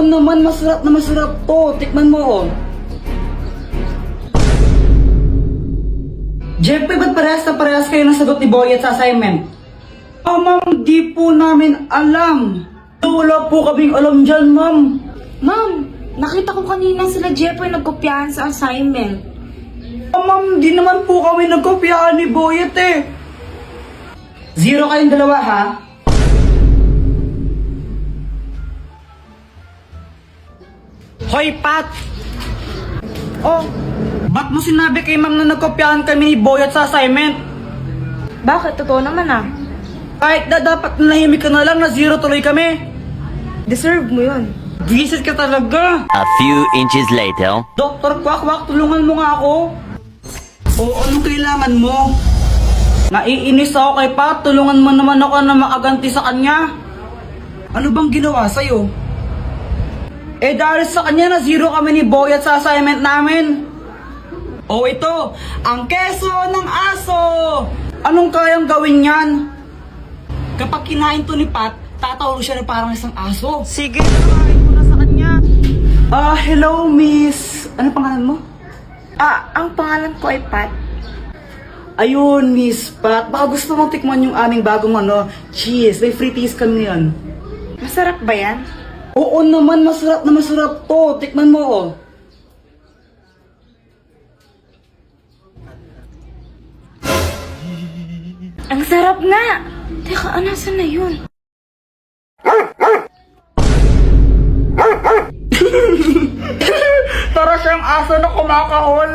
naman, masarap na masarap to. Tikman mo, oh. Jeffrey, ba't parehas na parehas kayo ng sagot ni Boyet sa assignment? Ma'am, di po namin alam. Wala po kaming alam dyan, ma'am. Ma'am, nakita ko kanina sila Jeffrey nagkopyahan sa assignment. Ma'am, di naman po kami nagkopyahan ni Boyet eh. 0 kayong dalawa, ha? Hoy, Pat! Oh, ba't mo sinabi kay ma'am na nagkopyahan kami ni Boyet sa assignment? Bakit? Totoo naman ah. Kahit na dapat nahimik ka na lang na 0 tuloy kami. Deserve mo yun. Visit ka talaga. A few inches later. Dr. Kwakwak, tulungan mo nga ako. O anong kailangan mo? Naiinis ako kay Pat. Tulungan mo naman ako na makaganti sa kanya. Ano bang ginawa sa'yo? Eh dahil sa kanya na 0 kami ni Boyet sa assignment namin. O ito, ang keso ng aso. Anong kayang gawin yan? Kapag kinain to ni Pat, tatawag siya na parang isang aso. Sige, kakain ko na sa kanya. Hello miss. Ano pangalan mo? Ang pangalan ko ay Pat. Ayun, Miss Pat. Baka gusto mong tikman yung aming bagong cheese. May free taste kami ngayon. Masarap ba yan? Oo naman, masarap na masarap to. Tikman mo, oh. Ang sarap nga! Teka, nasan na yun? Para siyang aso na kumakahol.